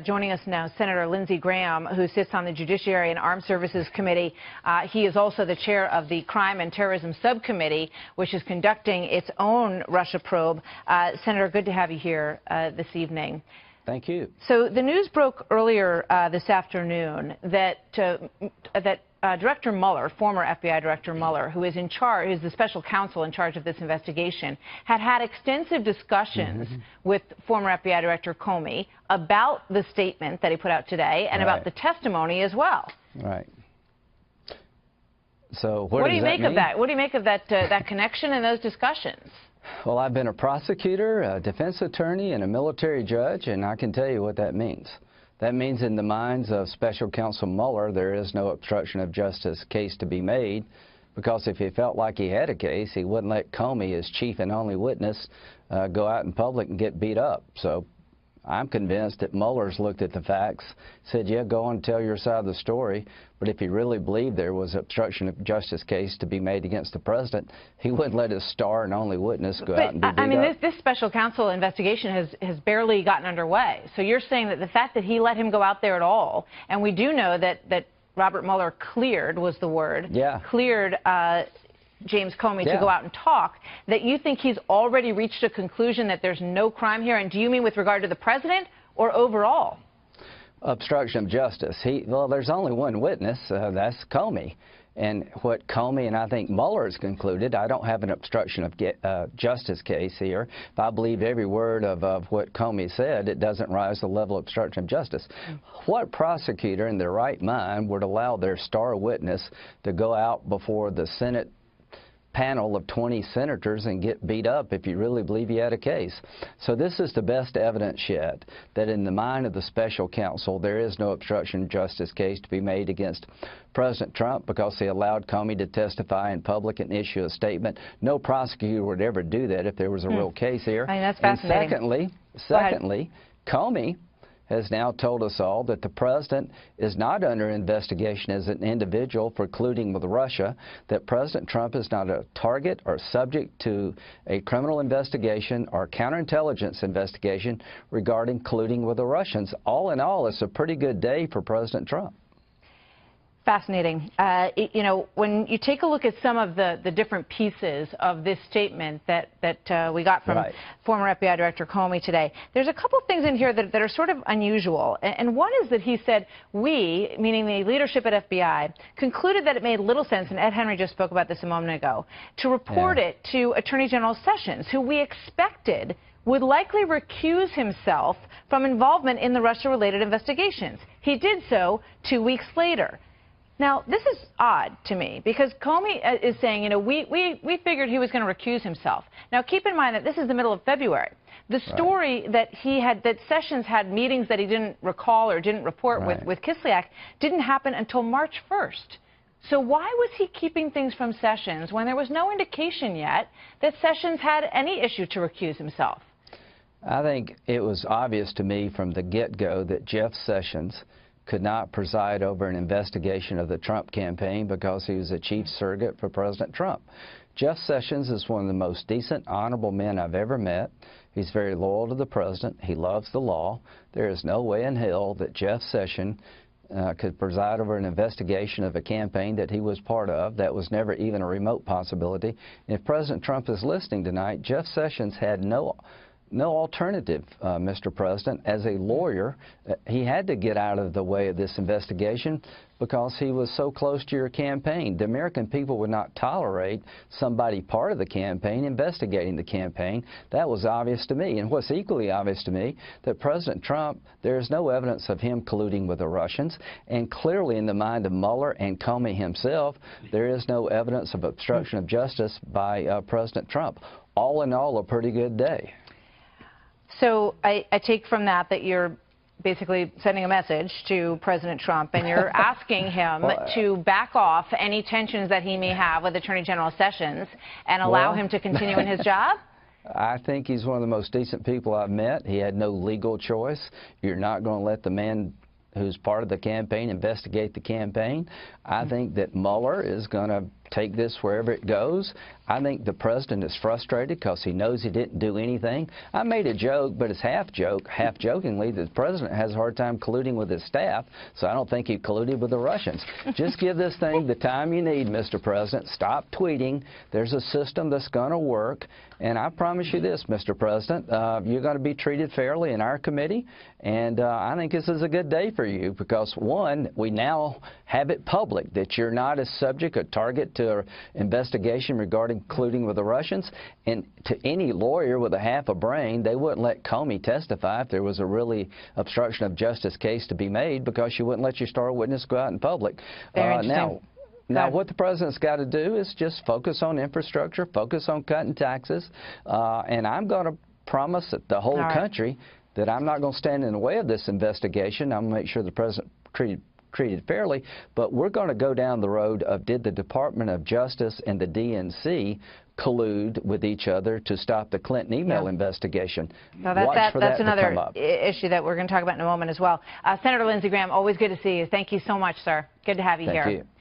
Joining us now, Senator Lindsey Graham, who sits on the Judiciary and Armed Services Committee. He is also the chair of the Crime and Terrorism Subcommittee, which is conducting its own Russia probe. Senator, good to have you here this evening. Thank you. So the news broke earlier this afternoon that Director Mueller, former FBI Director Mueller, who is in charge, is the special counsel in charge of this investigation, had extensive discussions with former FBI Director Comey about the statement that he put out today and about the testimony as well. Right. So what do you make of that? What do you make of that connection and those discussions? Well, I've been a prosecutor, a defense attorney, and a military judge, and I can tell you what that means. That means in the minds of Special Counsel Mueller, there is no obstruction of justice case to be made, because if he felt like he had a case, he wouldn't let Comey, his chief and only witness, go out in public and get beat up. So I'm convinced that Mueller's looked at the facts, said, yeah, go on and tell your side of the story, but if he really believed there was an obstruction of justice case to be made against the president, he wouldn't let his star and only witness go out and be beat up. I mean, this special counsel investigation has barely gotten underway. So you're saying that the fact that he let him go out there at all, and we do know that Robert Mueller cleared, was the word, cleared James Comey to go out and talk, that you think he's already reached a conclusion that there's no crime here? And do you mean with regard to the president or overall? Obstruction of justice. Well, there's only one witness, that's Comey. And what Comey and I think Mueller has concluded, I don't have an obstruction of justice case here. If I believe every word of what Comey said, it doesn't rise to the level of obstruction of justice. What prosecutor in their right mind would allow their star witness to go out before the Senate panel of 20 senators and get beat up if you really believe you had a case? So this is the best evidence yet that in the mind of the special counsel there is no obstruction of justice case to be made against President Trump, because he allowed Comey to testify in public and issue a statement. No prosecutor would ever do that if there was a real case here. I mean, that's fascinating. And secondly, Comey has now told us all that the president is not under investigation as an individual for colluding with Russia, that President Trump is not a target or subject to a criminal investigation or counterintelligence investigation regarding colluding with the Russians. All in all, it's a pretty good day for President Trump. Fascinating. You know, when you take a look at some of the different pieces of this statement that we got from former FBI Director Comey today, there's a couple things in here that are sort of unusual. And one is that he said, we, meaning the leadership at FBI, concluded that it made little sense, and Ed Henry just spoke about this a moment ago, to report it to Attorney General Sessions, who we expected would likely recuse himself from involvement in the Russia-related investigations. He did so 2 weeks later. Now, this is odd to me, because Comey is saying, you know, we figured he was going to recuse himself. Now, keep in mind that this is the middle of February. The story that Sessions had meetings that he didn't recall or didn't report with Kislyak didn't happen until March 1st. So why was he keeping things from Sessions when there was no indication yet that Sessions had any issue to recuse himself? I think it was obvious to me from the get-go that Jeff Sessions could not preside over an investigation of the Trump campaign because he was a chief surrogate for President Trump. Jeff Sessions is one of the most decent, honorable men I've ever met. He's very loyal to the president. He loves the law. There is no way in hell that Jeff Sessions could preside over an investigation of a campaign that he was part of. That was never even a remote possibility. And if President Trump is listening tonight, Jeff Sessions had no alternative, Mr. President. As a lawyer, he had to get out of the way of this investigation because he was so close to your campaign. The American people would not tolerate somebody part of the campaign investigating the campaign. That was obvious to me. And what's equally obvious to me, that President Trump, there is no evidence of him colluding with the Russians. And clearly in the mind of Mueller and Comey himself, there is no evidence of obstruction of justice by President Trump. All in all, a pretty good day. So I take from that you're basically sending a message to President Trump, and you're asking him to back off any tensions that he may have with Attorney General Sessions and allow him to continue in his job? I think he's one of the most decent people I've met. He had no legal choice. You're not going to let the man who's part of the campaign investigate the campaign. I think that Mueller is going to take this wherever it goes. I think the president is frustrated because he knows he didn't do anything. I made a joke, but it's half jokingly, that the president has a hard time colluding with his staff, so I don't think he colluded with the Russians. Just give this thing the time you need, Mr. President. Stop tweeting. There's a system that's going to work, and I promise you this, Mr. President, you're going to be treated fairly in our committee, and I think this is a good day for you because, one, we now have it public that you're not a subject, a target to an investigation regarding colluding with the Russians, and to any lawyer with a half a brain, they wouldn't let Comey testify if there was a really obstruction of justice case to be made because you wouldn't let your star witness go out in public. Now, what the president's got to do is just focus on infrastructure, focus on cutting taxes, and I'm going to promise the whole country that I'm not going to stand in the way of this investigation. I'm going to make sure the president treated fairly, but we're going to go down the road of did the Department of Justice and the DNC collude with each other to stop the Clinton email investigation. So that's another issue that we're going to talk about in a moment as well. Senator Lindsey Graham, always good to see you. Thank you so much, sir. Good to have you here. Thank you.